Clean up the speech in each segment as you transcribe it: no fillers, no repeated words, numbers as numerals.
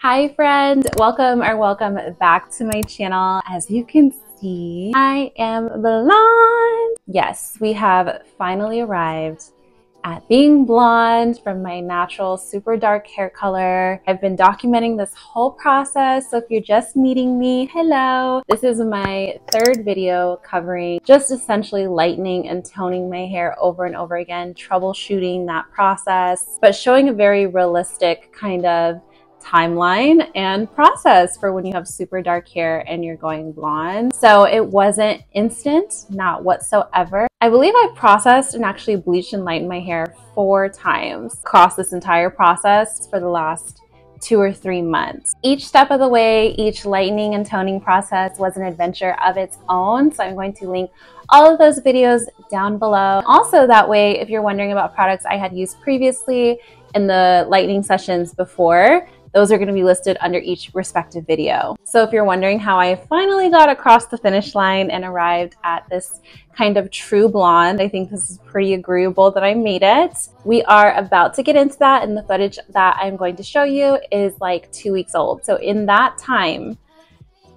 Hi friend, welcome back to my channel. As you can see, I am blonde. Yes, we have finally arrived at being blonde from my natural super dark hair color. I've been documenting this whole process, so if you're just meeting me, hello. This is my third video covering just essentially lightening and toning my hair over and over again, troubleshooting that process, but showing a very realistic kind of timeline and process for when you have super dark hair and you're going blonde. So it wasn't instant, not whatsoever. I believe I processed and actually bleached and lightened my hair 4 times across this entire process for the last 2 or 3 months. Each step of the way, each lightening and toning process was an adventure of its own. So I'm going to link all of those videos down below. Also, that way, if you're wondering about products I had used previously in the lightening sessions before, those are going to be listed under each respective video. So if you're wondering how I finally got across the finish line and arrived at this kind of true blonde, I think this is pretty agreeable that I made it. We are about to get into that, and the footage that I'm going to show you is like 2 weeks old. So in that time,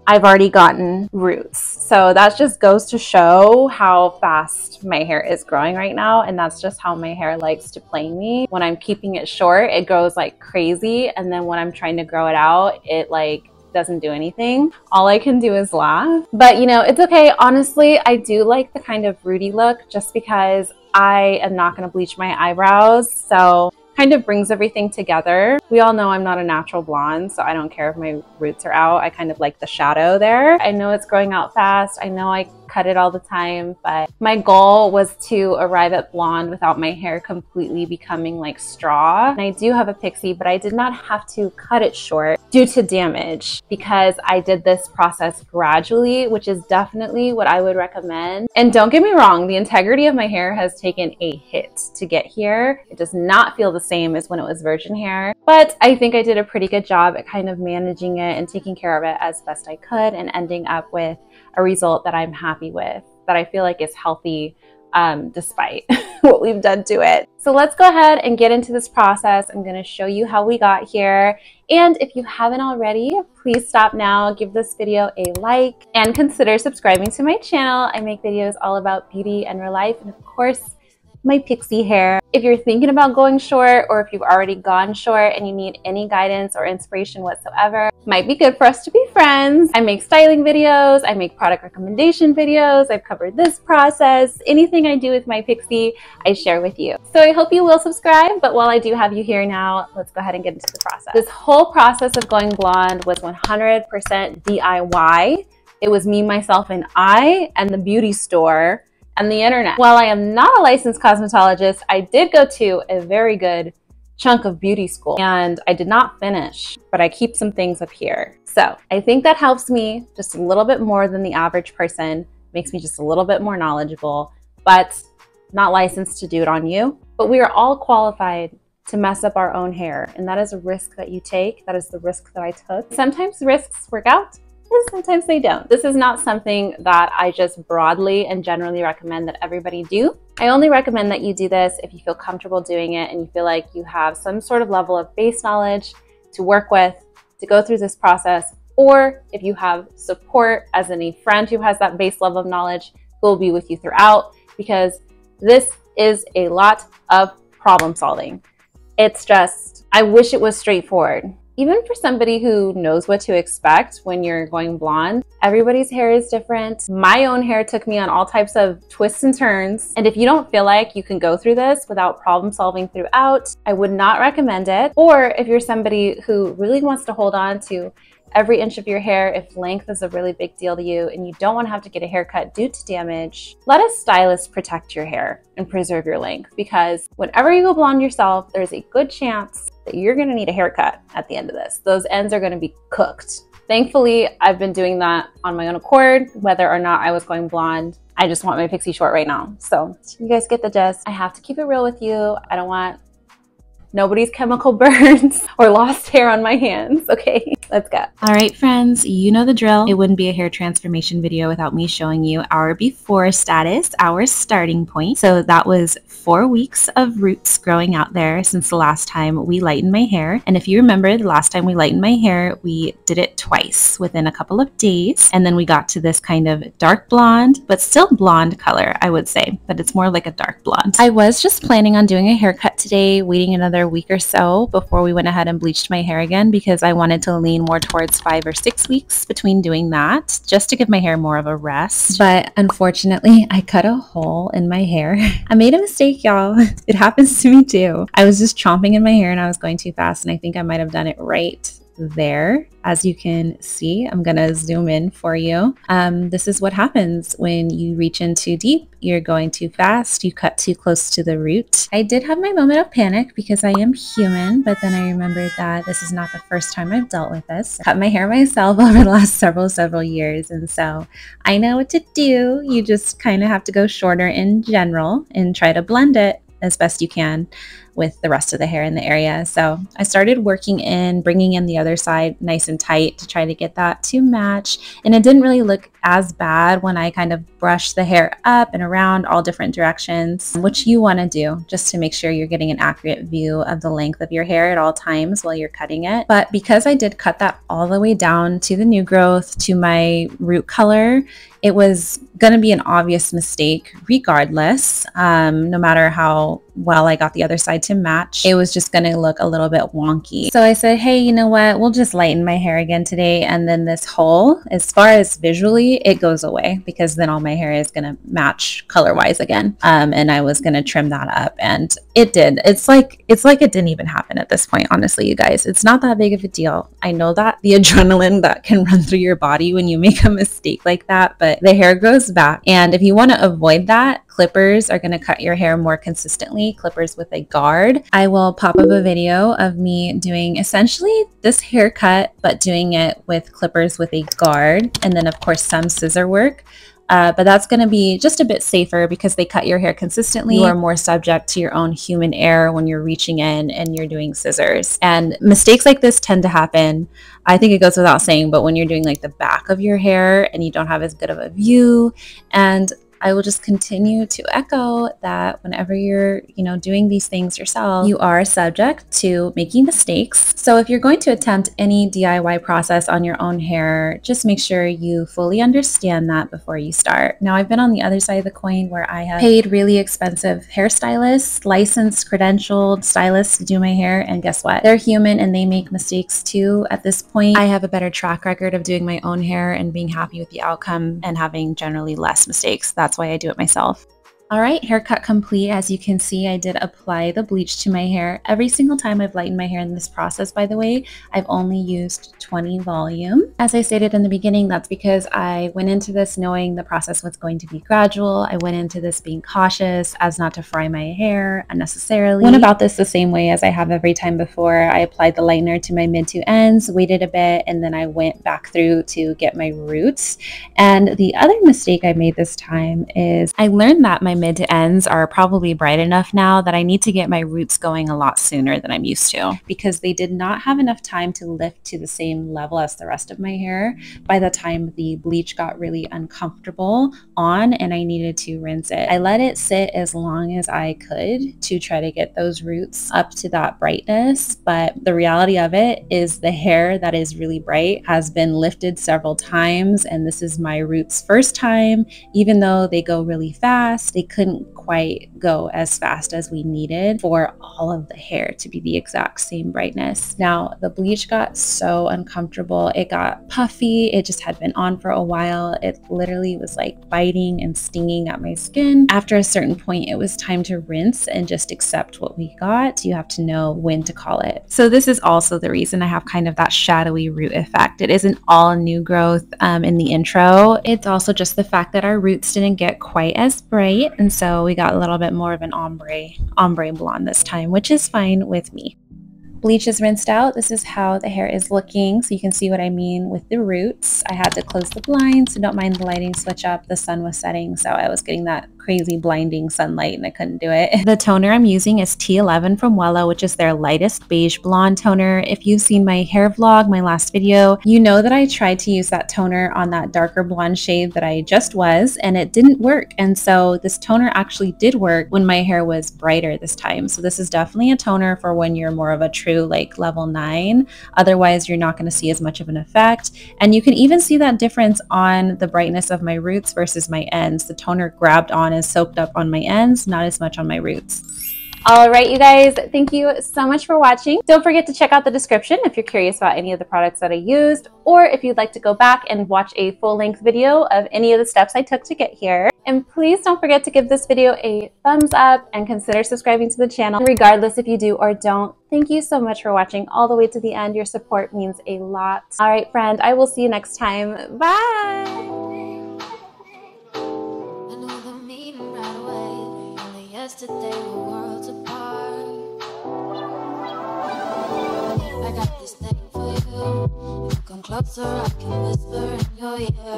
I've already gotten roots. So that just goes to show how fast my hair is growing right now. And that's just how my hair likes to play me. When I'm keeping it short, it grows like crazy. And then when I'm trying to grow it out, it like doesn't do anything. All I can do is laugh. But you know, it's okay. Honestly, I do like the kind of rooty look just because I am not going to bleach my eyebrows. So kind of brings everything together. We all know I'm not a natural blonde, so I don't care if my roots are out. I kind of like the shadow there. I know it's growing out fast. I know I cut it all the time, but my goal was to arrive at blonde without my hair completely becoming like straw. And I do have a pixie, but I did not have to cut it short due to damage because I did this process gradually, which is definitely what I would recommend. And don't get me wrong, the integrity of my hair has taken a hit to get here. It does not feel the same as when it was virgin hair, but I think I did a pretty good job at kind of managing it and taking care of it as best I could and ending up with a result that I'm happy with, that I feel like is healthy despite what we've done to it. So let's go ahead and get into this process. I'm going to show you how we got here. And if you haven't already, please stop now, give this video a like, and consider subscribing to my channel. I make videos all about beauty and real life, and of course, my pixie hair. If you're thinking about going short, or if you've already gone short and you need any guidance or inspiration whatsoever, might be good for us to be friends. I make styling videos, I make product recommendation videos, I've covered this process. Anything I do with my pixie, I share with you. So I hope you will subscribe, but while I do have you here now, let's go ahead and get into the process. This whole process of going blonde was 100% DIY. It was me, myself, and I, and the beauty store, and the internet. While I am not a licensed cosmetologist, I did go to a very good chunk of beauty school, and I did not finish, but I keep some things up here. So I think that helps me just a little bit more than the average person, makes me just a little bit more knowledgeable, but not licensed to do it on you. But we are all qualified to mess up our own hair, and that is a risk that you take. That is the risk that I took. Sometimes risks work out, and sometimes they don't. This is not something that I just broadly and generally recommend that everybody do. I only recommend that you do this if you feel comfortable doing it and you feel like you have some sort of level of base knowledge to work with to go through this process, or if you have support as in a friend who has that base level of knowledge who will be with you throughout, because this is a lot of problem solving. It's just, I wish it was straightforward. Even for somebody who knows what to expect when you're going blonde, everybody's hair is different. My own hair took me on all types of twists and turns. And if you don't feel like you can go through this without problem solving throughout, I would not recommend it. Or if you're somebody who really wants to hold on to every inch of your hair, if length is a really big deal to you and you don't want to have to get a haircut due to damage, let a stylist protect your hair and preserve your length, because whenever you go blonde yourself, there's a good chance that you're going to need a haircut at the end of this. Those ends are going to be cooked. Thankfully, I've been doing that on my own accord, whether or not I was going blonde. I just want my pixie short right now. So you guys get the gist. I have to keep it real with you. I don't want Nobody's chemical burns or lost hair on my hands. Okay, let's go. All right, friends, you know the drill. It wouldn't be a hair transformation video without me showing you our before status, our starting point. So that was 4 weeks of roots growing out there since the last time we lightened my hair. And if you remember, the last time we lightened my hair, we did it twice within a couple of days. And then we got to this kind of dark blonde, but still blonde color, I would say, but it's more like a dark blonde. I was just planning on doing a haircut today, waiting another week or so before we went ahead and bleached my hair again, because I wanted to lean more towards 5 or 6 weeks between doing that, just to give my hair more of a rest. But unfortunately, I cut a hole in my hair. I made a mistake, y'all. It happens to me too. I was just chomping in my hair and I was going too fast, and I think I might have done it right there. As you can see, I'm gonna zoom in for you. This is what happens when you reach in too deep. You're going too fast, you cut too close to the root. I did have my moment of panic because I am human, but then I remembered that this is not the first time I've dealt with this. I cut my hair myself over the last several years, and so I know what to do. You just kind of have to go shorter in general and try to blend it as best you can with the rest of the hair in the area. So I started working in, bringing in the other side nice and tight to try to get that to match. And it didn't really look as bad when I kind of brushed the hair up and around all different directions, which you want to do just to make sure you're getting an accurate view of the length of your hair at all times while you're cutting it. But because I did cut that all the way down to the new growth, to my root color, it was going to be an obvious mistake regardless, no matter how well I got the other side to match. It was just going to look a little bit wonky. So I said, hey, you know what? We'll just lighten my hair again today. And then this hole, as far as visually, it goes away, because then all my hair is going to match color-wise again. And I was going to trim that up, and it did. It's like it didn't even happen at this point, honestly, you guys. It's not that big of a deal. I know that the adrenaline that can run through your body when you make a mistake like that, but the hair grows back. And if you want to avoid that, clippers are going to cut your hair more consistently, clippers with a guard. I will pop up a video of me doing essentially this haircut, but doing it with clippers with a guard, and then of course some scissor work. But that's going to be just a bit safer because they cut your hair consistently. You are more subject to your own human error when you're reaching in and you're doing scissors. And mistakes like this tend to happen. I think it goes without saying, but when you're doing like the back of your hair and you don't have as good of a view. And I will just continue to echo that whenever you're, doing these things yourself, you are subject to making mistakes. So if you're going to attempt any DIY process on your own hair, just make sure you fully understand that before you start. Now, I've been on the other side of the coin where I have paid really expensive hairstylists, licensed, credentialed stylists to do my hair. And guess what? They're human and they make mistakes too. At this point, I have a better track record of doing my own hair and being happy with the outcome and having generally less mistakes. That's why I do it myself. All right, haircut complete. As you can see, I did apply the bleach to my hair. Every single time I've lightened my hair in this process, by the way, I've only used 20 volume. As I stated in the beginning, that's because I went into this knowing the process was going to be gradual. I went into this being cautious as not to fry my hair unnecessarily. Went about this the same way as I have every time before. I applied the lightener to my mid to ends, waited a bit, and then I went back through to get my roots. And the other mistake I made this time is I learned that my mid to ends are probably bright enough now that I need to get my roots going a lot sooner than I'm used to, because they did not have enough time to lift to the same level as the rest of my hair by the time the bleach got really uncomfortable on and I needed to rinse it. I let it sit as long as I could to try to get those roots up to that brightness, but the reality of it is the hair that is really bright has been lifted several times, and this is my roots' first time. Even though they go really fast, they couldn't quite go as fast as we needed for all of the hair to be the exact same brightness. Now, the bleach got so uncomfortable. It got puffy. It just had been on for a while. It literally was like biting and stinging at my skin. After a certain point, it was time to rinse and just accept what we got. You have to know when to call it. So this is also the reason I have kind of that shadowy root effect. It isn't all new growth in the intro. It's also just the fact that our roots didn't get quite as bright, and so we got a little bit more of an ombre blonde this time, which is fine with me. bleach is rinsed out, this is how the hair is looking. So you can see what I mean with the roots. I had to close the blinds, so don't mind the lighting switch up. The sun was setting, so I was getting that crazy blinding sunlight and I couldn't do it. The toner I'm using is T11 from WELLA, which is their lightest beige blonde toner. If you've seen my hair vlog, my last video, you know that I tried to use that toner on that darker blonde shade that I just was, and it didn't work. And so this toner actually did work when my hair was brighter this time. So this is definitely a toner for when you're more of a true like level 9. Otherwise, you're not going to see as much of an effect. And you can even see that difference on the brightness of my roots versus my ends. The toner grabbed on and soaked up on my ends, not as much on my roots. All right, you guys, thank you so much for watching. Don't forget to check out the description if you're curious about any of the products that I used, or if you'd like to go back and watch a full-length video of any of the steps I took to get here. And please don't forget to give this video a thumbs up and consider subscribing to the channel, regardless if you do or don't. Thank you so much for watching all the way to the end. Your support means a lot. All right, friend, I will see you next time. Bye! Yesterday we're worlds apart. I got this thing for you. If you come closer, I can whisper in your ear.